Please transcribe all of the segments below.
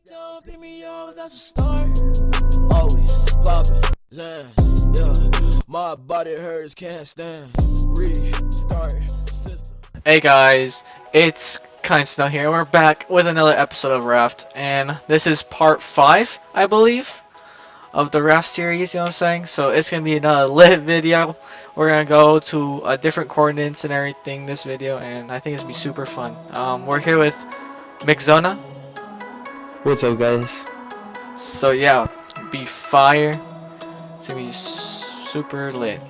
Don't pick me up, that's a start. Always popping, Zan, yeah. My body hurts, can't stand. Restart system. Hey guys, it's Kind Snow here. We're back with another episode of Raft, and this is part 5, I believe, of the Raft series, you know what I'm saying? So it's gonna be another lit video. We're gonna go to different coordinates and everything this video, and I think it's gonna be super fun. We're here with McZona. What's up, guys? So yeah, be fire. It's gonna be super lit.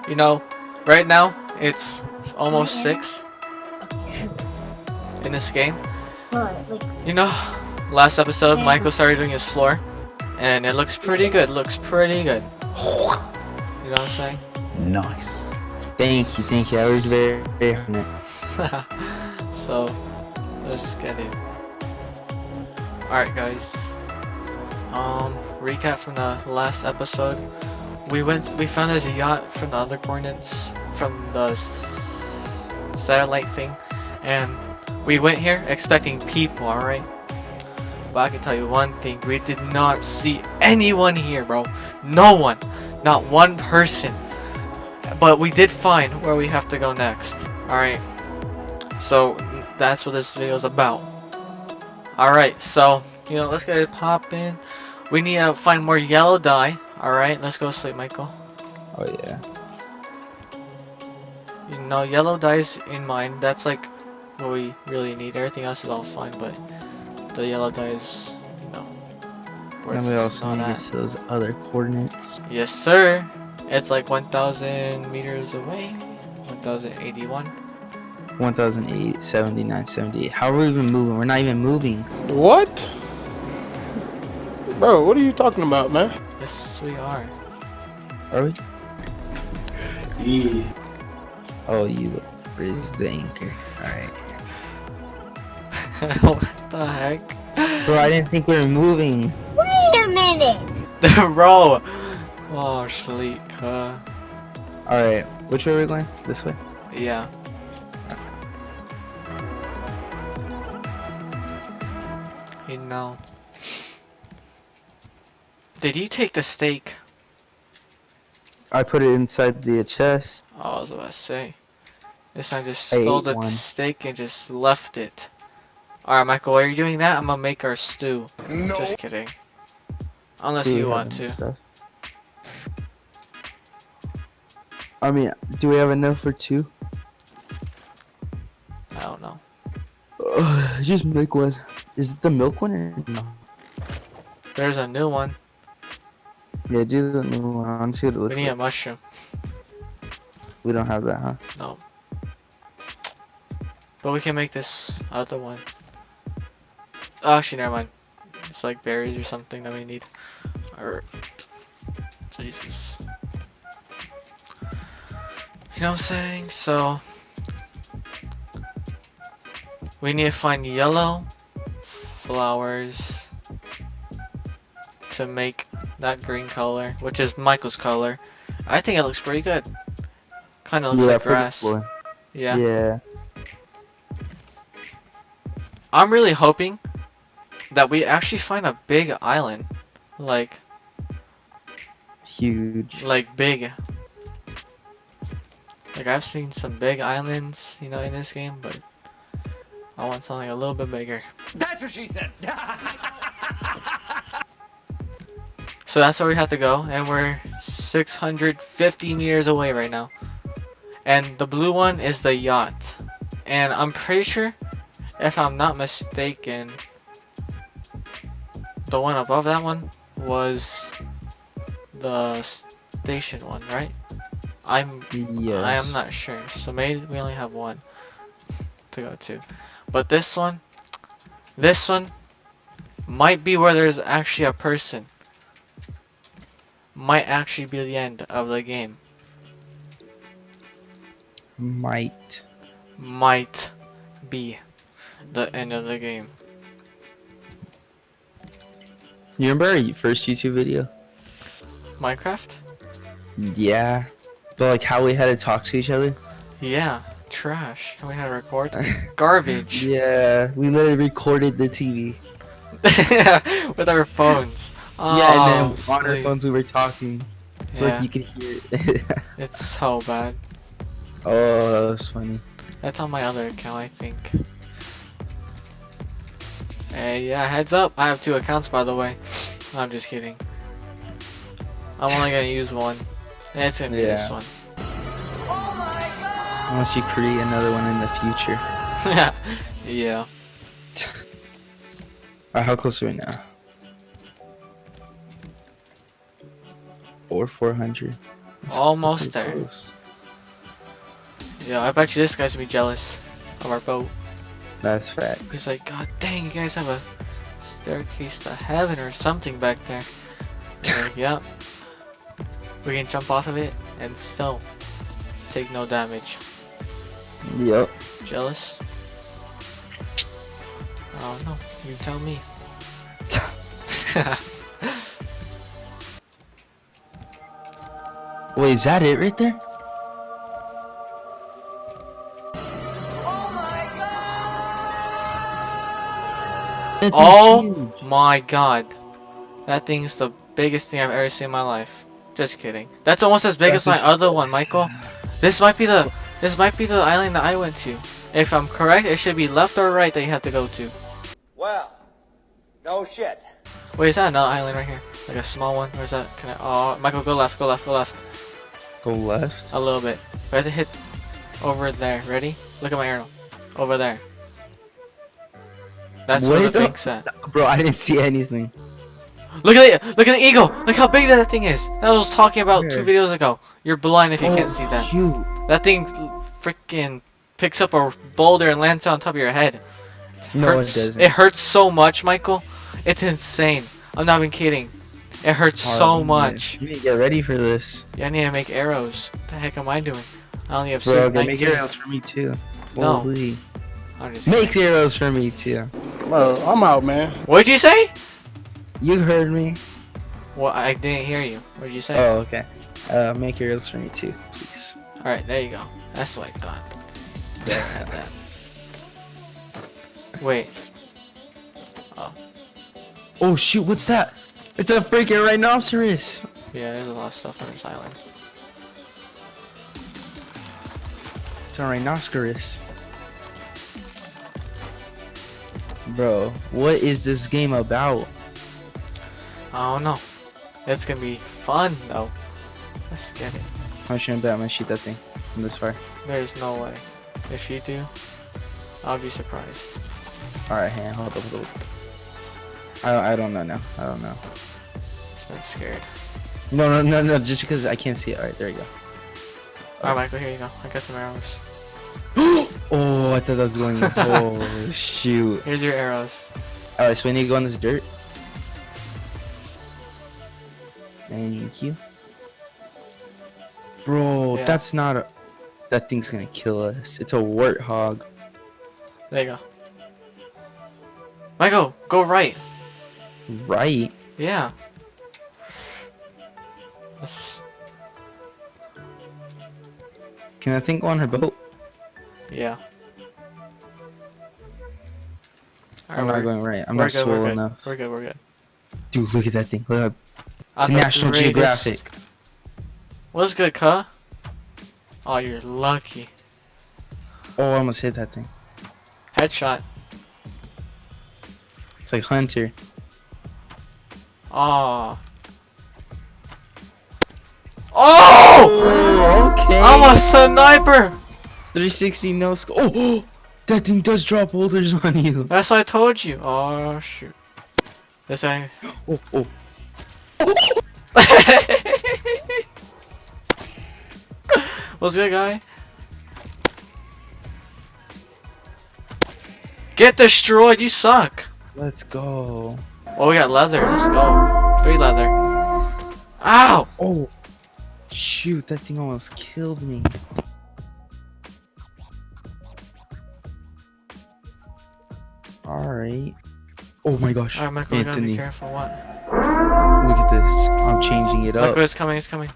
You know, right now it's almost 6 in this game. You know, last episode Michael started doing his floor, and it looks pretty good. You know what I'm saying? Nice. Thank you. I worked very hard on it. So let's get it. Alright guys. Recap from the last episode. We found this yacht from the other coordinates from the satellite thing, and we went here expecting people, alright? But I can tell you one thing, we did not see anyone here, bro. No one. Not one person. But we did find where we have to go next, alright? So that's what this video is about. Alright, so, you know, let's get it poppin'. We need to find more yellow dye. Alright, let's go sleep, Michael. Oh yeah. You know, yellow dye's in mine. That's like what we really need. Everything else is all fine, but the yellow dye is, you know, where And we it's also not need at. to get to those other coordinates. Yes, sir. It's like 1,000 meters away. 1,081. 1,008, 79, 78. How are we even moving? We're not even moving. What? Bro, what are you talking about, man? Yes, we are. Are we? Yeah. Oh, you raise the anchor. Alright. What the heck? Bro, I didn't think we were moving. Wait a minute! Bro! Oh, sleep. Alright, which way are we going? This way? Yeah. You know. Did you take the steak? I put it inside the chest. Oh, I was about to say. This time I just I stole ate the one. steak and just left it. Alright, Michael, while you're doing that, I'm gonna make our stew. No. Just kidding. Unless Do we you have want enough to. stuff? I mean, do we have enough for 2? I don't know. Just make one. Is it the milk one or no? There's a new one. Yeah, do the new one. I want to see what it We looks need a like. mushroom. We don't have that, huh? No. But we can make this other one. Oh, actually, never mind. It's like berries or something that we need. Or Jesus. You know what I'm saying? So we need to find yellow flowers to make that green color, which is Michael's color. I think it looks pretty good. Kind of looks like for the grass. floor. Yeah. Yeah. I'm really hoping that we actually find a big island. Like Huge. big. Like I've seen some big islands, you know, in this game, but I want something a little bit bigger. That's what she said. So that's where we have to go, and we're 650 meters away right now. And the blue one is the yacht. And I'm pretty sure, if I'm not mistaken, the one above that one was the station one, right? I am not sure. So maybe we only have one to go to. But this one might be where there's actually a person. Might actually be the end of the game. Might. Might be the end of the game. You remember our first YouTube video? Minecraft? Yeah. But like how we had to talk to each other? Yeah. Trash. And we had to record. Garbage. Yeah, we literally recorded the TV. With our phones. Oh, yeah, and then on our sleep. phones we were talking. So Yeah. like you could hear it. It's so bad. Oh, that was funny. That's on my other account, I think. Hey, yeah, heads up. I have 2 accounts, by the way. I'm just kidding. I'm only gonna use one. And it's gonna be this Yeah. one. Unless you create another one in the future. Yeah. Alright, how close are we now? Or 400. That's Almost pretty there. close. Yeah, I bet you this guy's gonna be jealous of our boat. That's He's facts. like, God dang, you guys have a staircase to heaven or something back there. I'm like, yep. We can jump off of it and still take no damage. Yep. Jealous? Oh no, you tell me. Wait, is that it right there? That thing's Oh huge. my god. That thing's the biggest thing I've ever seen in my life. Just kidding. That's almost as big as That's my other one, Michael. This might be the island that I went to. If I'm correct, it should be left or right that you have to go to. Well, no shit. Wait, is that another island right here? Like a small one? Or is that, can I, oh, Michael, go left, go left, go left. Go left. A little bit. We have to hit over there. Ready? Look at my arrow. Over there. That's where Wait, the thing's at. Bro, I didn't see anything. Look at it! Look at the eagle! Look how big that thing is! That was talking about 2 Where? videos ago. You're blind if you can't see that. Shoot. That thing freaking picks up a boulder and lands on top of your head. No, it Hurts. doesn't. It hurts so much, Michael. It's insane. I'm not even kidding. It hurts so Alright, much. You need to get ready for this. Yeah, I need to make arrows. What the heck am I doing? I only have Bro, 19. make arrows for me too. No. Holy. I'm just Make arrows for me too. Well, I'm out, man. What'd you say? You heard me. Well, I didn't hear you. What'd you say? Oh, okay. Make arrows for me too, please. Alright, there you go. That's what I thought. There, I had that. Wait. Oh shoot, what's that? It's a freaking rhinoceros. Yeah, there's a lot of stuff on this island. It's a rhinoceros. Bro, what is this game about? I don't know. It's gonna be fun though. Let's get it. How much you bet I'm gonna shoot that thing from this far? There's no way. If you do, I'll be surprised. Alright, hang on, hold up. I don't know now. I don't know. Just been scared. No, just because I can't see it. Alright, there you go. Alright, Michael, here you go. I got some arrows. Oh, I thought that was going. Oh, shoot. Here's your arrows. Alright, so we need to go on this dirt. Thank you. Bro, Yeah. that's not a. That thing's gonna kill us. It's a warthog. There you go. Michael, go right. Right? Yeah. Let's- Can that thing go on her boat? Yeah. I'm not going right. I'm we're not good, we're swole good. enough. We're good, we're good. Dude, look at that thing. Look at it's I'm the National greatest. Geographic. What's good, cuh? Oh, you're lucky. Oh, I almost hit that thing. Headshot. It's like Hunter. Oh. Oh! Okay. I'm a sniper! 360 no scope. Oh, that thing does drop boulders on you. That's what I told you. Oh, shoot. This thing. Oh. What's good, guy? Get destroyed, you suck! Let's go. Oh, we got leather, let's go. 3 leather. Ow! Oh, shoot, that thing almost killed me. Alright. Oh my gosh. Alright, Michael, we gotta be Anthony, careful. What? look at this. I'm changing it Look, up. it's coming, it's coming.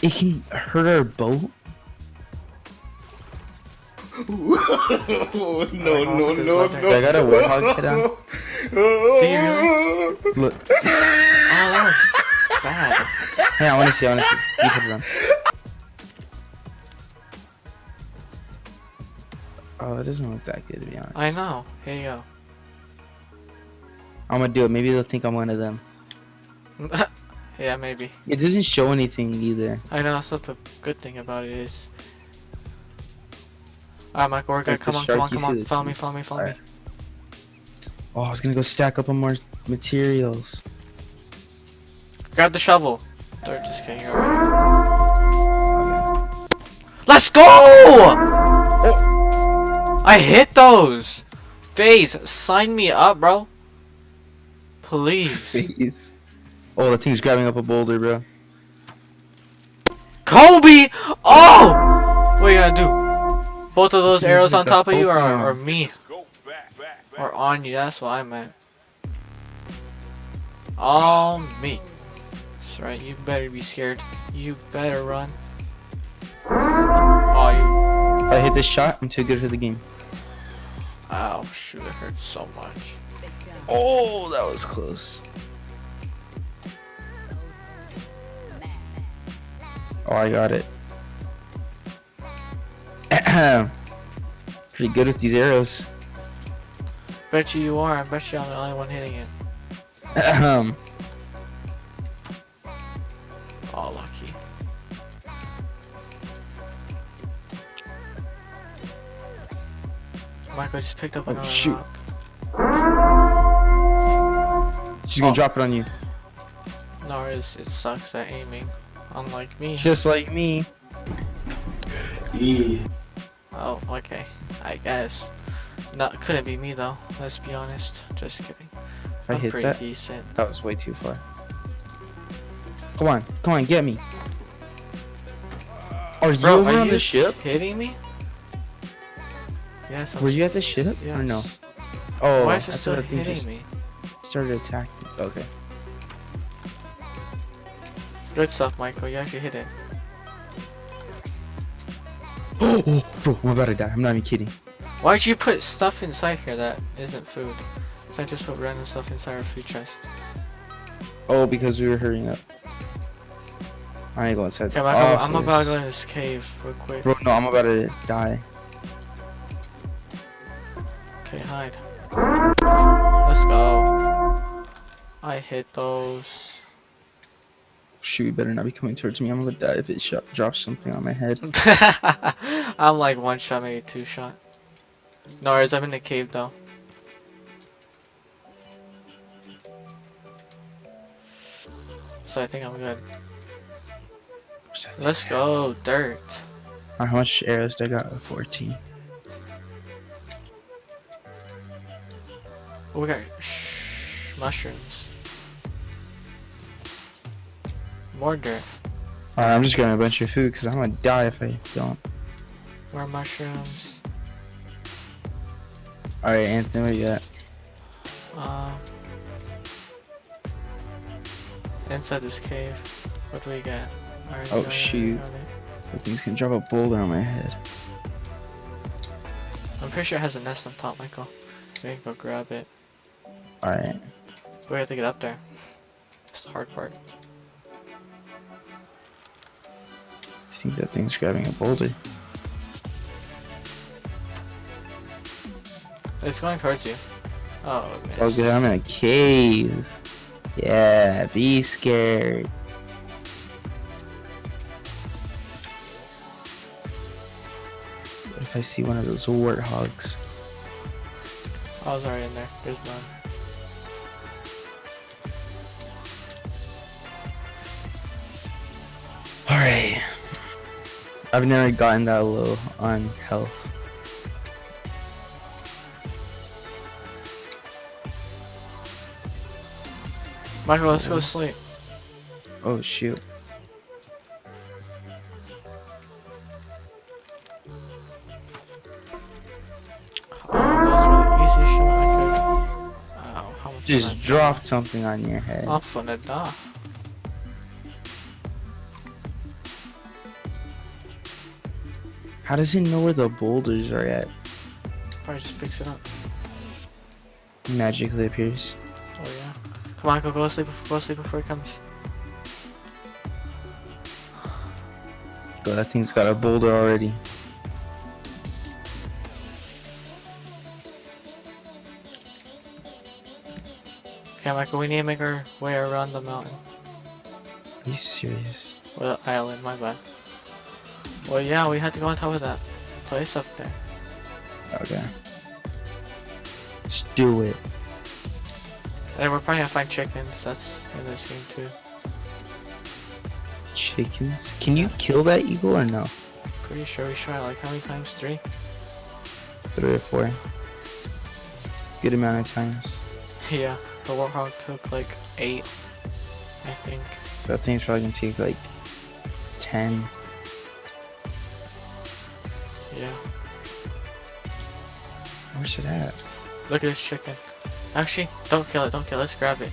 It can hurt our boat? No, no, no, I got a warthog kit on. Do you really? Look. Oh, that was bad. Hey, I want to see. You put it on. Oh, it doesn't look that good, to be honest. I know. Here you go. I'm gonna do it. Maybe they'll think I'm one of them. Yeah, maybe. It doesn't show anything either. I know, that's the good thing about it is. Alright, Michael, we're good. Like the Come on, shark, come on, you come see on. the Follow me, teeth. follow me, follow me. Alright. Oh, I was gonna go stack up on more materials. Grab the shovel. Or just kidding, you're alright. Okay. Let's go! Oh! I hit those! FaZe, sign me up, bro. Please. Please. Oh, that thing's grabbing up a boulder, bro. Kobe! Oh! What are you gonna do? Both of those He's arrows like on a top of you Pokemon. or me? Or on you, that's what I meant. On me. That's right, you better be scared. You better run. Oh, you. If I hit this shot, I'm too good for the game. Ow, shoot, it hurts so much. Oh, that was close. Oh, I got it. Pretty good with these arrows. Bet you are, I bet you I'm the only one hitting it. Oh, lucky. Michael just picked up another shoot. rock. She's gonna drop it on you. No, it sucks at aiming. Unlike me. Just like me. Yeah. Oh, okay. I guess. Not couldn't be me though. Let's be honest. Just kidding. If I I'm hit pretty that, decent. that was way too far. Come on, get me. Are you Bro, over are on you the ship? hitting me? Yes. Were you at the ship Yes. or no? Oh, Why is it that's still what I think hitting just me? started attacking. Okay. Good stuff, Michael. You actually hit it. Oh, bro, I'm about to die. I'm not even kidding. Why'd you put stuff inside here that isn't food? So I just put random stuff inside our food chest. Oh, because we were hurrying up. I ain't going inside. Okay, Michael, I'm about to go in this cave real quick. Bro, no, I'm about to die. Okay, hide. Let's go. I hit those. Shoot, you better not be coming towards me. I'm gonna die if it drops something on my head. I'm like one shot, maybe two shot. No worries, I'm in the cave though. So I think I'm good. Let's go, dirt. Alright, how much arrows do I got? 14. Oh, we got mushrooms. More dirt. Alright, I'm just grabbing a bunch of food because I'm gonna die if I don't. More mushrooms. Alright, Anthony, where you at? Inside this cave. What do we get? Oh, shoot. That thing's gonna drop a boulder on my head. I'm pretty sure it has a nest on top, Michael. We can go grab it. Alright. We have to get up there. It's the hard part. I think that thing's grabbing a boulder. It's going towards you. Oh, it It's all missed. good. I'm in a cave. Yeah, be scared. What if I see one of those warthogs? I was already in there. There's none. Alright. I've never gotten that low on health. Michael, let's go sleep. Oh shoot. Oh, that was really easy shot I could. Ow, how much Just am I dropped something on your head. down? I'm finna die. How does it know where the boulders are at? Probably just picks it up. Magically appears. Oh yeah. Come on, go sleep. Go sleep before he comes. God, that thing's got a boulder already. Okay, Michael, we need to make our way around the mountain. Are you serious? Or the island, my bad. Well, yeah, we had to go on top of that place up there. Okay. Let's do it. And we're probably gonna find chickens. That's in this game too. Chickens? Can you kill that eagle or no? Pretty sure we tried like how many times? 3? 3 or 4. Good amount of times. Yeah, the warthog took like 8, I think. So that thing's probably gonna take like 10. Yeah. Where's it at? Look at this chicken. Actually, don't kill it. Don't kill it. Let's grab it.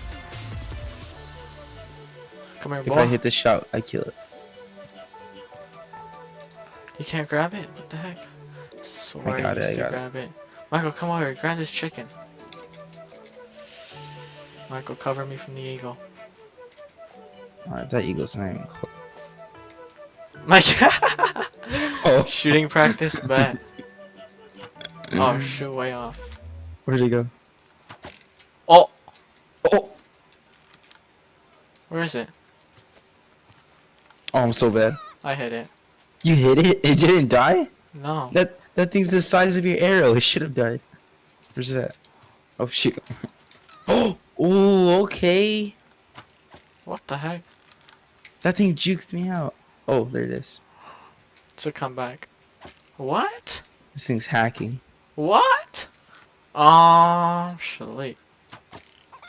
Come here, If boy. I hit the shot, I kill it. You can't grab it? What the heck? Swear I got you it, I used to got it. grab it. Michael, come over here. Grab this chicken. Michael, cover me from the eagle. Alright, that eagle's not even close. Mike! Oh. Shooting practice, bet. Oh, shoot, way off. Where'd it go? Oh! Oh! Where is it? Oh, I'm so bad. I hit it. You hit it? It didn't die? No. That thing's the size of your arrow. It should have died. Where's it at? Oh, shoot. Oh, okay. What the heck? That thing juked me out. Oh, there it is. To come back. What? This thing's hacking. What? Shit.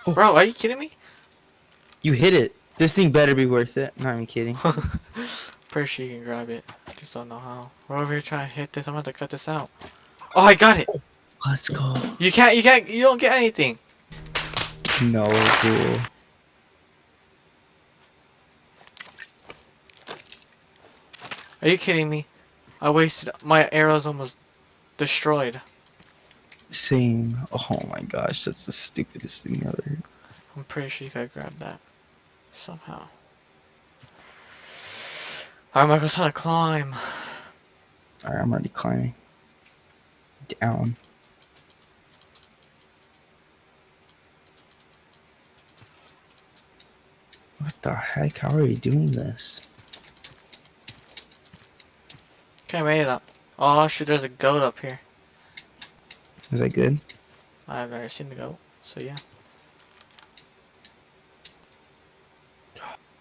Oh. Bro, are you kidding me? You hit it. This thing better be worth it. Not even kidding. Pretty sure you can grab it. Just don't know how. We're over here trying to hit this. I'm about to cut this out. Oh, I got it! Let's go. You don't get anything. No, cool. Are you kidding me? I wasted, my arrows almost destroyed. Same. Oh my gosh, that's the stupidest thing ever. I'm pretty sure you gotta grab that. Somehow. Alright, Michael's trying to climb. Alright, I'm already climbing. Down. What the heck? How are you doing this? Okay, I made it up. Oh shoot, there's a goat up here. Is that good? I've never seen the goat, so yeah.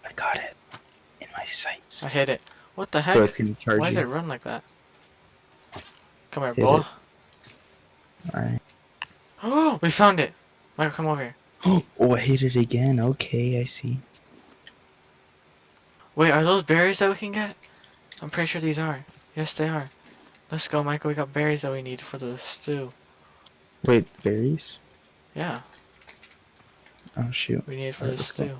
I got it. In my sights. I hit it. What the heck? Bro, it's gonna charge Why you. did it run like that? Come here, Hit boy. it. Alright. Oh, we found it. Michael, come over here. Oh, I hit it again. Okay, I see. Wait, are those berries that we can get? I'm pretty sure these are. Yes, they are. Let's go, Michael. We got berries that we need for the stew. Wait, berries? Yeah, Oh shoot. we need it for Alright, the let's go. stew.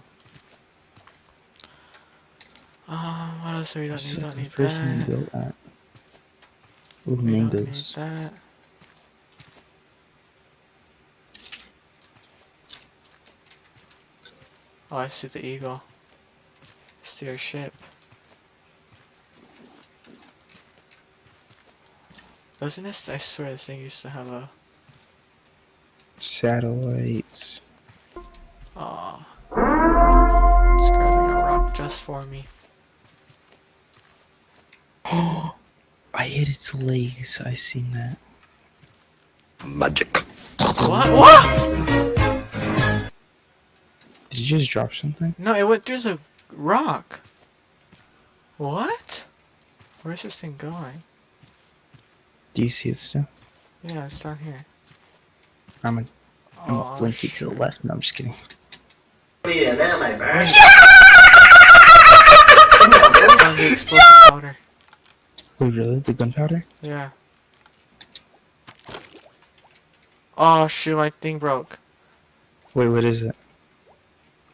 What else do we don't Where's need? the Don't need first thing that. you built at? Ooh, We don't need mangoes. that. Oh, I see the eagle. See our ship. Doesn't this? I swear this thing used to have a. Satellites. Aw. It's grabbing a rock just for me. Oh, I hit its legs. I seen that. What? What? Did you just drop something? No, it went through the rock. What? Where's this thing going? Do you see it still? Yeah, it's down here. I'm a Aw, flink you to the shit. left. No, I'm just kidding. Found the explosive powder. Wait, really? The gunpowder? Yeah. Oh shoot, my thing broke. Wait, what is it?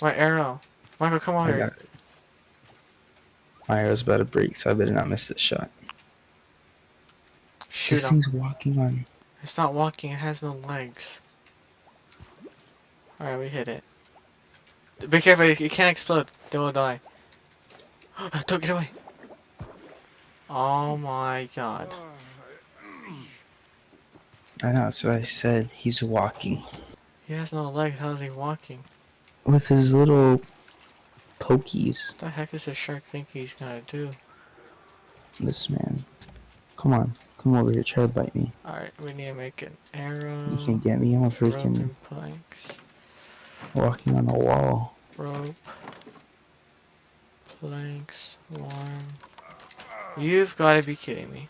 My arrow. Michael, come on I here. got it. My arrow's about to break, so I better not miss this shot. Shoot This him. thing's walking on. It's not walking, it has no legs. Alright, we hit it. Be careful, you can't explode. They will die. Don't get away. Oh my god. I know, that's what I said. He's walking. He has no legs, how is he walking? With his little pokies. What the heck is this shark think he's gonna do? This man. Come on. Come over here. Try to bite me. Alright, we need to make an arrow. You can't get me. I'm a freaking Broken planks. walking on a wall. Rope. Planks. Worm. You've gotta be kidding me.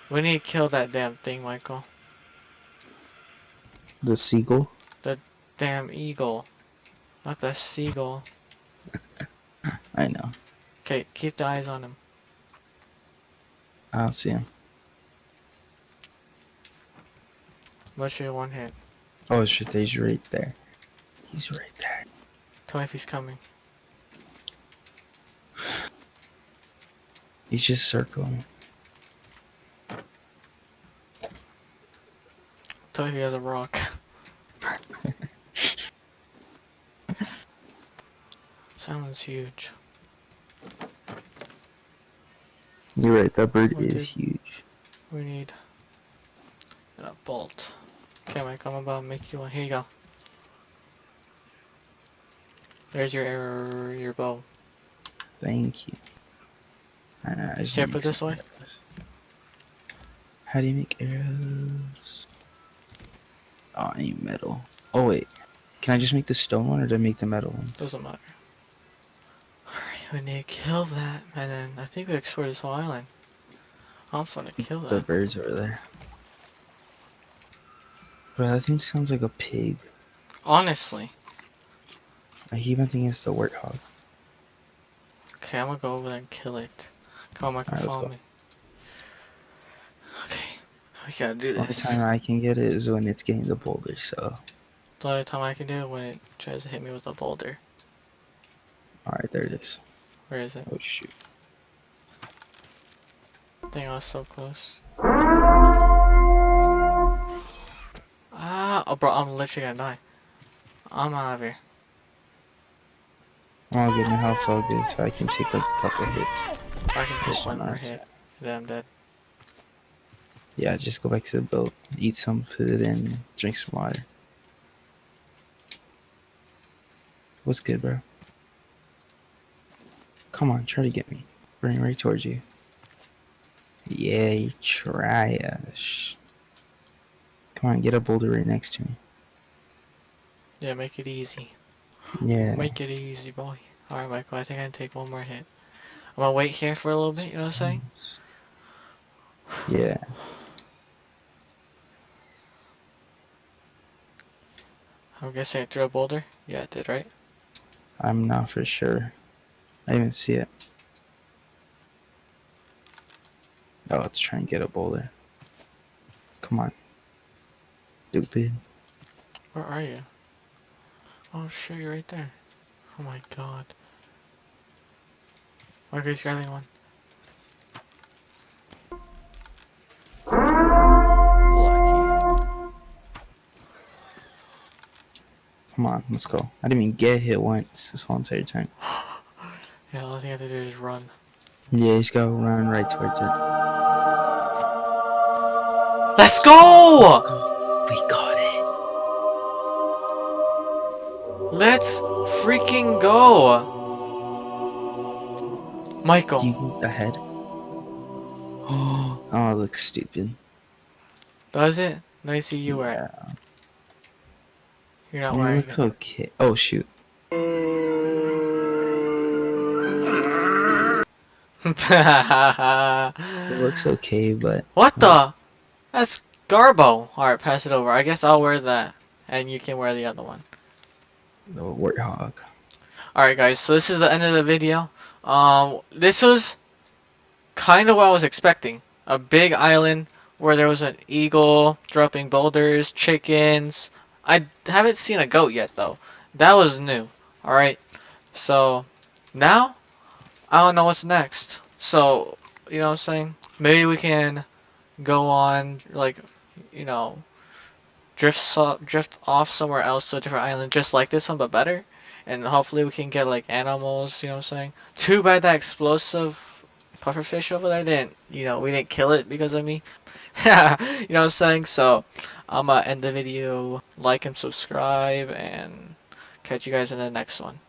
We need to kill that damn thing, Michael. The seagull. Damn eagle. Not the seagull. I know. Okay, keep the eyes on him. I don't see him. What's your one hit? Oh shit, he's right there. He's right there. Tell me if he's coming. He's just circling. Tell me if he has a rock. Sounds huge. You're right, that bird What is did- huge. We need a bolt. Okay, Mike, I'm about to make you one. Here you go. There's your arrow, your bow. Thank you. I just Here, need put this some way. arrows. How do you make arrows? Oh, I need metal. Oh wait, can I just make the stone one or do I make the metal one? Doesn't matter. Alright, we need to kill that, and then I think we explore this whole island. I'm gonna kill The that. birds over there. Bro, that thing sounds like a pig. Honestly. I keep on thinking it's the warthog. Okay, I'm gonna go over there and kill it. Come on, Michael, Alright, let's follow go. me. Okay, we gotta do The only this. time I can get it is when it's getting the boulder, so. The only time I can do it when it tries to hit me with a boulder. Alright, there it is. Where is it? Oh shoot. Dang, I was so close. Ah, oh bro, I'm literally gonna die. I'm out of here. I'll get my health all good so I can take like a couple hits. I can take Just one on more our hit. side. Then I'm dead. Yeah, just go back to the boat, eat some food, and drink some water. What's good, bro? Come on, try to get me. Bring right towards you. Yay, trash. Come on, get a boulder right next to me. Yeah, make it easy. Yeah. Make it easy, boy. Alright, Michael, I think I can take one more hit. I'm gonna wait here for a little bit, you know what I'm saying? Yeah. I'm guessing I threw a boulder? Yeah, it did, right? I'm not for sure. I didn't even see it. Oh, let's try and get a boulder. Come on. Stupid. Where are you? Oh shit, you're right there. Oh my god. Marco's grabbing one. Lucky. Come on, let's go. I didn't even get hit once this whole entire time. Yeah, all I think I have to do is run. Yeah, you just gotta run right towards it. Let's go! We got it. Let's freaking go! Michael. Do you get the head? Oh, it looks stupid. Does it? Let me see you wear it. Yeah. You're not It wearing looks it. okay. Oh shoot. It looks okay, but What the? That's Garbo. Alright, pass it over. I guess I'll wear that. And you can wear the other one. the warthog. Alright guys, so this is the end of the video. This was kind of what I was expecting. A big island where there was an eagle dropping boulders, chickens. I haven't seen a goat yet though. That was new. Alright, so now I don't know what's next. So, you know what I'm saying? Maybe we can go on, like, you know, drift off somewhere else to a different island just like this one but better, and hopefully we can get like animals, you know what I'm saying. Too bad that explosive pufferfish over there didn't, we didn't kill it because of me. You know what I'm saying. So I'm gonna end the video, like and subscribe, and catch you guys in the next one.